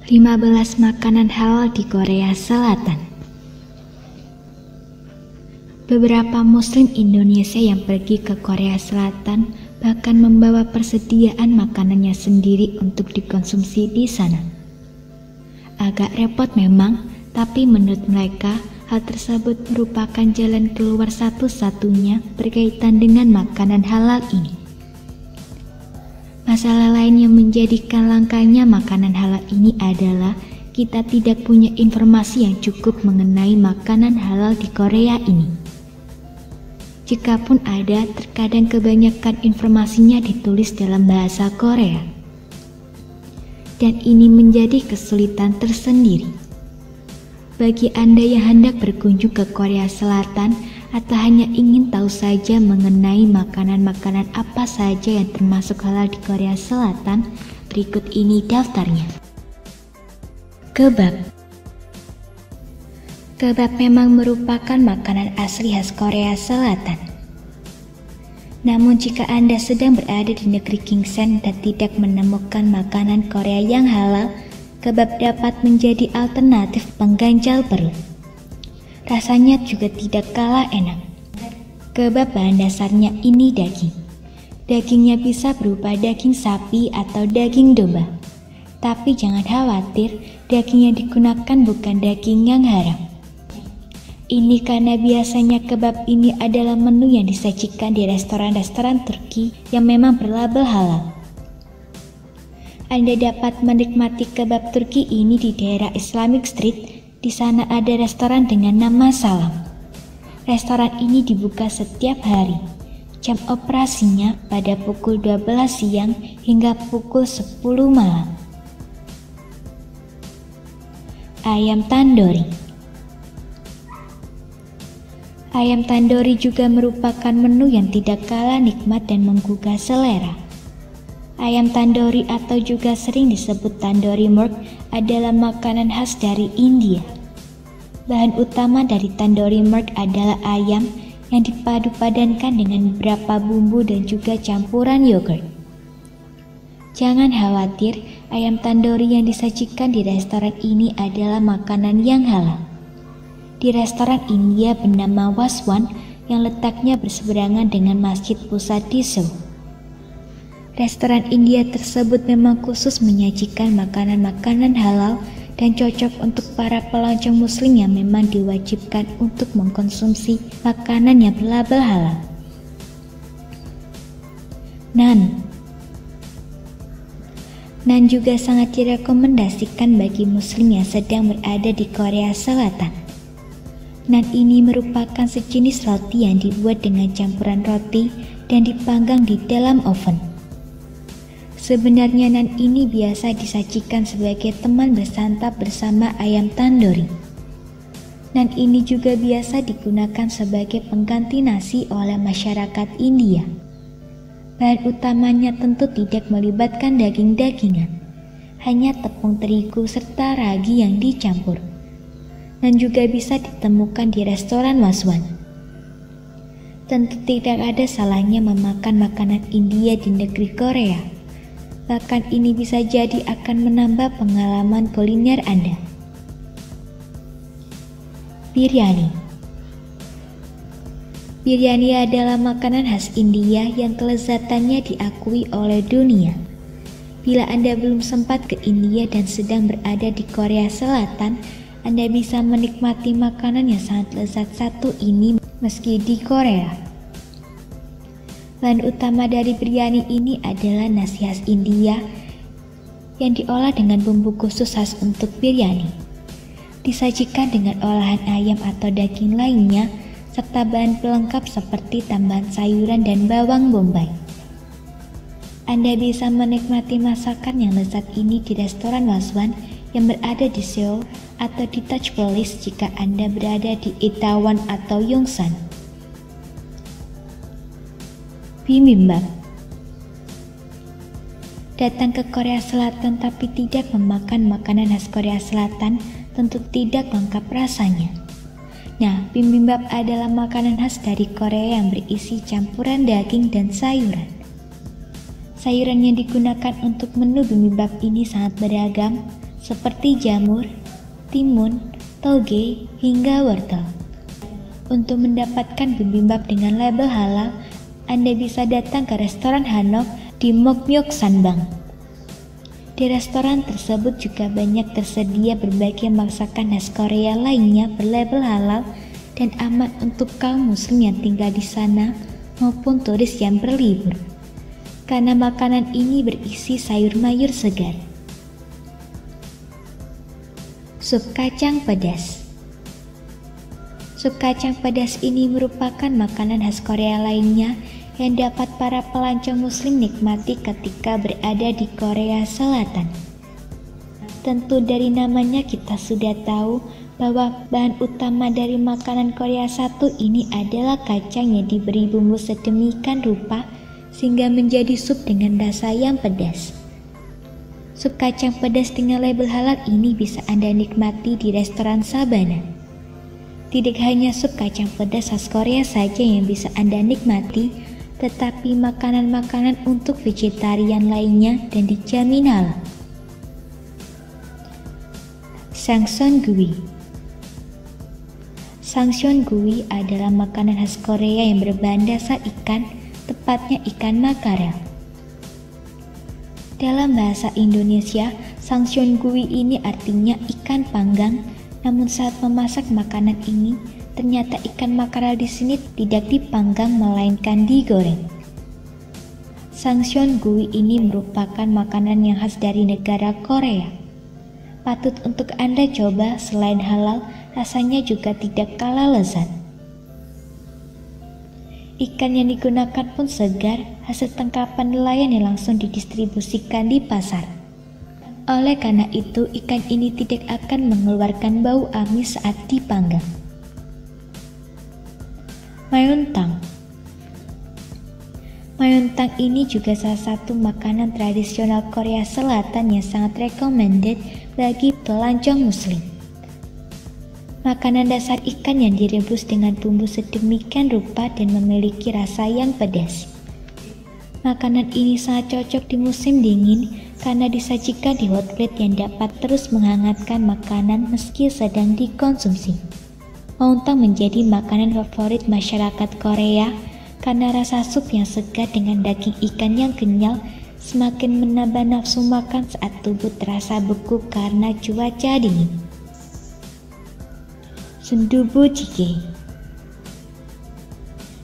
15 makanan halal di Korea Selatan. Beberapa muslim Indonesia yang pergi ke Korea Selatan bahkan membawa persediaan makanannya sendiri untuk dikonsumsi di sana. Agak repot memang, tapi menurut mereka hal tersebut merupakan jalan keluar satu-satunya berkaitan dengan makanan halal ini. Masalah lain yang menjadikan langkanya makanan halal ini adalah kita tidak punya informasi yang cukup mengenai makanan halal di Korea ini. Jikapun ada, terkadang kebanyakan informasinya ditulis dalam bahasa Korea. Dan ini menjadi kesulitan tersendiri. Bagi Anda yang hendak berkunjung ke Korea Selatan atau hanya ingin tahu saja mengenai makanan-makanan apa saja yang termasuk halal di Korea Selatan, berikut ini daftarnya. Kebab. Kebab memang merupakan makanan asli khas Korea Selatan. Namun jika Anda sedang berada di negeri Kingsan dan tidak menemukan makanan Korea yang halal, kebab dapat menjadi alternatif pengganjal perut. Rasanya juga tidak kalah enak. Kebab bahan dasarnya ini daging. Dagingnya bisa berupa daging sapi atau daging domba. Tapi jangan khawatir, daging yang digunakan bukan daging yang haram. Ini karena biasanya kebab ini adalah menu yang disajikan di restoran-restoran Turki yang memang berlabel halal. Anda dapat menikmati kebab Turki ini di daerah Islamic Street. Di sana ada restoran dengan nama Salam. Restoran ini dibuka setiap hari. Jam operasinya pada pukul 12 siang hingga pukul 10 malam. Ayam Tandoori. Ayam Tandoori juga merupakan menu yang tidak kalah nikmat dan menggugah selera. Ayam tandoori atau juga sering disebut tandoori murk adalah makanan khas dari India. Bahan utama dari tandoori murk adalah ayam yang dipadu-padankan dengan beberapa bumbu dan juga campuran yogurt. Jangan khawatir, ayam tandoori yang disajikan di restoran ini adalah makanan yang halal. Di restoran India bernama Waswan yang letaknya berseberangan dengan Masjid Pusat di Seoul. Restoran India tersebut memang khusus menyajikan makanan-makanan halal dan cocok untuk para pelancong muslim yang memang diwajibkan untuk mengkonsumsi makanan yang berlabel halal. Naan. Naan juga sangat direkomendasikan bagi muslim yang sedang berada di Korea Selatan. Naan ini merupakan sejenis roti yang dibuat dengan campuran roti dan dipanggang di dalam oven. Sebenarnya naan ini biasa disajikan sebagai teman bersantap bersama ayam tandoori. Naan ini juga biasa digunakan sebagai pengganti nasi oleh masyarakat India. Bahan utamanya tentu tidak melibatkan daging-dagingan, hanya tepung terigu serta ragi yang dicampur. Dan juga bisa ditemukan di restoran Waswan. Tentu tidak ada salahnya memakan makanan India di negeri Korea. Bahkan ini bisa jadi akan menambah pengalaman kuliner Anda. Biryani. Biryani adalah makanan khas India yang kelezatannya diakui oleh dunia. Bila Anda belum sempat ke India dan sedang berada di Korea Selatan, Anda bisa menikmati makanan yang sangat lezat satu ini meski di Korea. Bahan utama dari biryani ini adalah nasi khas India yang diolah dengan bumbu khusus khas untuk biryani. Disajikan dengan olahan ayam atau daging lainnya, serta bahan pelengkap seperti tambahan sayuran dan bawang bombay. Anda bisa menikmati masakan yang lezat ini di restoran Waswan yang berada di Seoul atau di Taj Palace jika Anda berada di Itaewon atau Yongsan. Bibimbap. Datang ke Korea Selatan tapi tidak memakan makanan khas Korea Selatan tentu tidak lengkap rasanya. Nah, bibimbap adalah makanan khas dari Korea yang berisi campuran daging dan sayuran. Sayuran yang digunakan untuk menu bibimbap ini sangat beragam, seperti jamur, timun, toge, hingga wortel. Untuk mendapatkan bibimbap dengan label halal, Anda bisa datang ke restoran Hanok di Mokmyok Sanbang. Di restoran tersebut juga banyak tersedia berbagai masakan khas Korea lainnya berlabel halal dan aman untuk kaum muslim yang tinggal di sana maupun turis yang berlibur. Karena makanan ini berisi sayur mayur segar. Sup kacang pedas. Sup kacang pedas ini merupakan makanan khas Korea lainnya yang dapat para pelancong muslim nikmati ketika berada di Korea Selatan. Tentu dari namanya kita sudah tahu bahwa bahan utama dari makanan Korea satu ini adalah kacang yang diberi bumbu sedemikian rupa sehingga menjadi sup dengan rasa yang pedas. Sup kacang pedas dengan label halal ini bisa Anda nikmati di restoran Sabana. Tidak hanya sup kacang pedas khas Korea saja yang bisa Anda nikmati, tetapi makanan-makanan untuk vegetarian lainnya dan dijamin halal. Sangseonggui. Sangseonggui adalah makanan khas Korea yang berbahan dasar ikan, tepatnya ikan makarel. Dalam bahasa Indonesia, sangseonggui ini artinya ikan panggang, namun saat memasak makanan ini, ternyata ikan makarel di sini tidak dipanggang melainkan digoreng. Sangseonggui ini merupakan makanan yang khas dari negara Korea. Patut untuk Anda coba, selain halal, rasanya juga tidak kalah lezat. Ikan yang digunakan pun segar, hasil tangkapan nelayan yang langsung didistribusikan di pasar. Oleh karena itu, ikan ini tidak akan mengeluarkan bau amis saat dipanggang. Maeontang. Maeontang ini juga salah satu makanan tradisional Korea Selatan yang sangat recommended bagi pelancong muslim. Makanan dasar ikan yang direbus dengan bumbu sedemikian rupa dan memiliki rasa yang pedas. Makanan ini sangat cocok di musim dingin karena disajikan di hot plate yang dapat terus menghangatkan makanan meski sedang dikonsumsi. Maeontang menjadi makanan favorit masyarakat Korea karena rasa sup yang segar dengan daging ikan yang kenyal semakin menambah nafsu makan saat tubuh terasa beku karena cuaca dingin. Sundubu jjigae.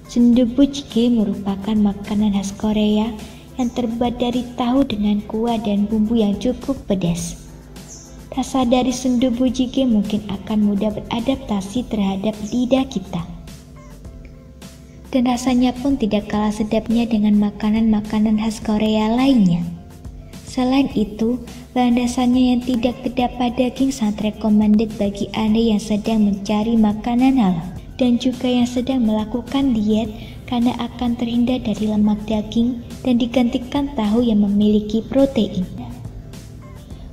Sundubu jjigae merupakan makanan khas Korea yang terbuat dari tahu dengan kuah dan bumbu yang cukup pedas. Rasa dari sundubu jjigae mungkin akan mudah beradaptasi terhadap lidah kita. Dan rasanya pun tidak kalah sedapnya dengan makanan-makanan khas Korea lainnya. Selain itu, bahan dasarnya yang tidak terdapat daging sangat recommended bagi Anda yang sedang mencari makanan halal dan juga yang sedang melakukan diet karena akan terhindar dari lemak daging dan digantikan tahu yang memiliki protein.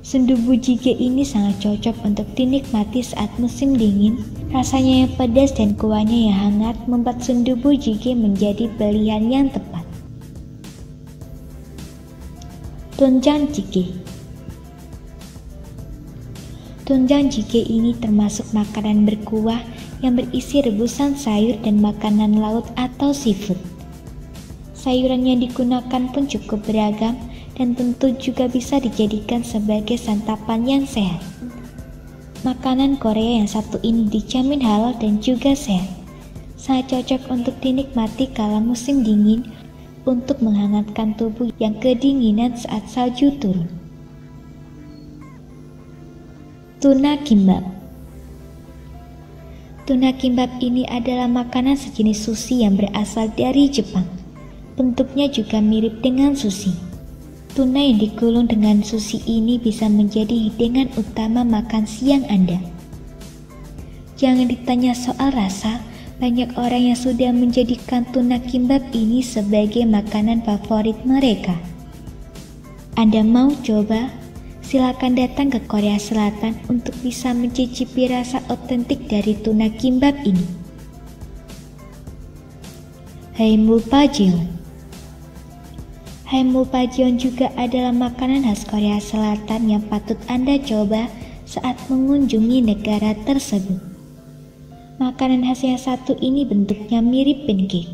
Sundubu jjigae ini sangat cocok untuk dinikmati saat musim dingin. Rasanya yang pedas dan kuahnya yang hangat membuat sundubu jjigae menjadi pilihan yang tepat. Doenjang jjigae. Doenjang jjigae ini termasuk makanan berkuah yang berisi rebusan sayur dan makanan laut atau seafood. Sayuran yang digunakan pun cukup beragam dan tentu juga bisa dijadikan sebagai santapan yang sehat. Makanan Korea yang satu ini dijamin halal dan juga sehat. Sangat cocok untuk dinikmati kala musim dingin untuk menghangatkan tubuh yang kedinginan saat salju turun. Tuna kimbap. Tuna kimbap ini adalah makanan sejenis sushi yang berasal dari Jepang. Bentuknya juga mirip dengan sushi. Tuna yang digulung dengan sushi ini bisa menjadi hidangan utama makan siang Anda. Jangan ditanya soal rasa, banyak orang yang sudah menjadikan tuna kimbap ini sebagai makanan favorit mereka. Anda mau coba? Silakan datang ke Korea Selatan untuk bisa mencicipi rasa otentik dari tuna kimbap ini. Haeunmupajeon. Haemulpajeon juga adalah makanan khas Korea Selatan yang patut Anda coba saat mengunjungi negara tersebut. Makanan khas yang satu ini bentuknya mirip pancake.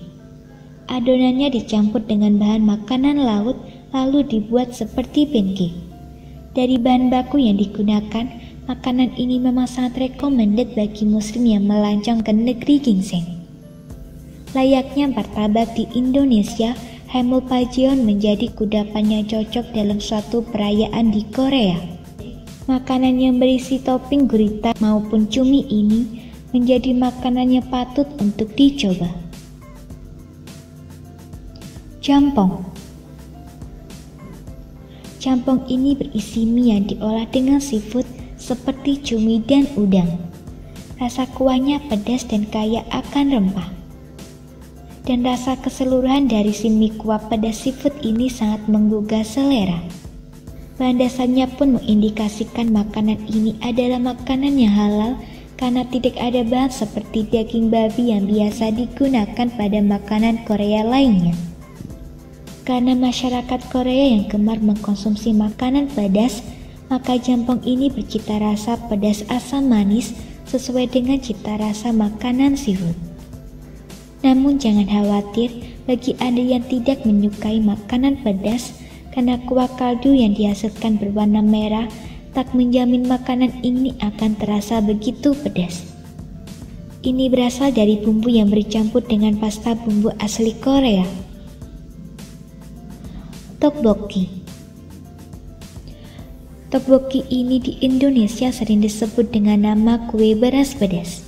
Adonannya dicampur dengan bahan makanan laut lalu dibuat seperti pancake. Dari bahan baku yang digunakan, makanan ini memang sangat recommended bagi muslim yang melancong ke negeri ginseng. Layaknya martabak di Indonesia, Haemulpajeon menjadi kudapan yang cocok dalam suatu perayaan di Korea. Makanan yang berisi topping gurita maupun cumi ini menjadi makanan yang patut untuk dicoba. Jampong. Jampong ini berisi mie yang diolah dengan seafood seperti cumi dan udang. Rasa kuahnya pedas dan kaya akan rempah. Dan rasa keseluruhan dari si mie kuah pedas seafood ini sangat menggugah selera. Bahan dasarnya pun mengindikasikan makanan ini adalah makanan yang halal karena tidak ada bahan seperti daging babi yang biasa digunakan pada makanan Korea lainnya. Karena masyarakat Korea yang gemar mengkonsumsi makanan pedas, maka jampong ini bercita rasa pedas asam manis sesuai dengan cita rasa makanan seafood. Namun jangan khawatir bagi Anda yang tidak menyukai makanan pedas, karena kuah kaldu yang dihasilkan berwarna merah tak menjamin makanan ini akan terasa begitu pedas. Ini berasal dari bumbu yang bercampur dengan pasta bumbu asli Korea. Tteokbokki. Tteokbokki ini di Indonesia sering disebut dengan nama kue beras pedas.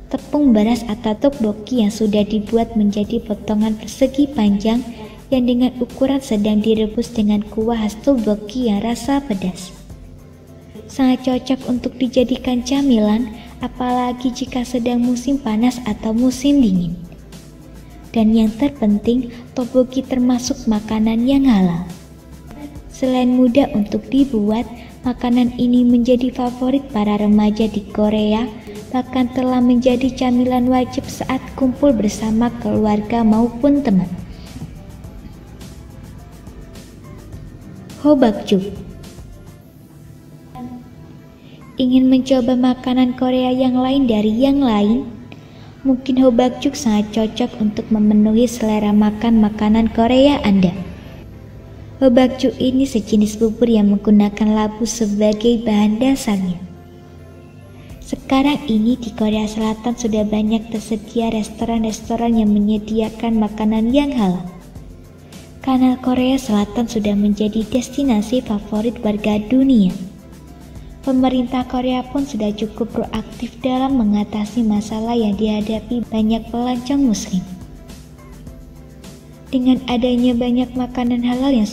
Tepung beras atau tteokbokki yang sudah dibuat menjadi potongan persegi panjang yang dengan ukuran sedang direbus dengan kuah khas tteokbokki yang rasa pedas. Sangat cocok untuk dijadikan camilan, apalagi jika sedang musim panas atau musim dingin. Dan yang terpenting, tteokbokki termasuk makanan yang halal. Selain mudah untuk dibuat, makanan ini menjadi favorit para remaja di Korea, bahkan telah menjadi camilan wajib saat kumpul bersama keluarga maupun teman. Hobakjuk. Ingin mencoba makanan Korea yang lain dari yang lain? Mungkin hobakjuk sangat cocok untuk memenuhi selera makan makanan Korea Anda. Hobakjuk ini sejenis bubur yang menggunakan labu sebagai bahan dasarnya. Sekarang ini di Korea Selatan sudah banyak tersedia restoran-restoran yang menyediakan makanan yang halal. Karena Korea Selatan sudah menjadi destinasi favorit warga dunia. Pemerintah Korea pun sudah cukup proaktif dalam mengatasi masalah yang dihadapi banyak pelancong muslim. Dengan adanya banyak makanan halal yang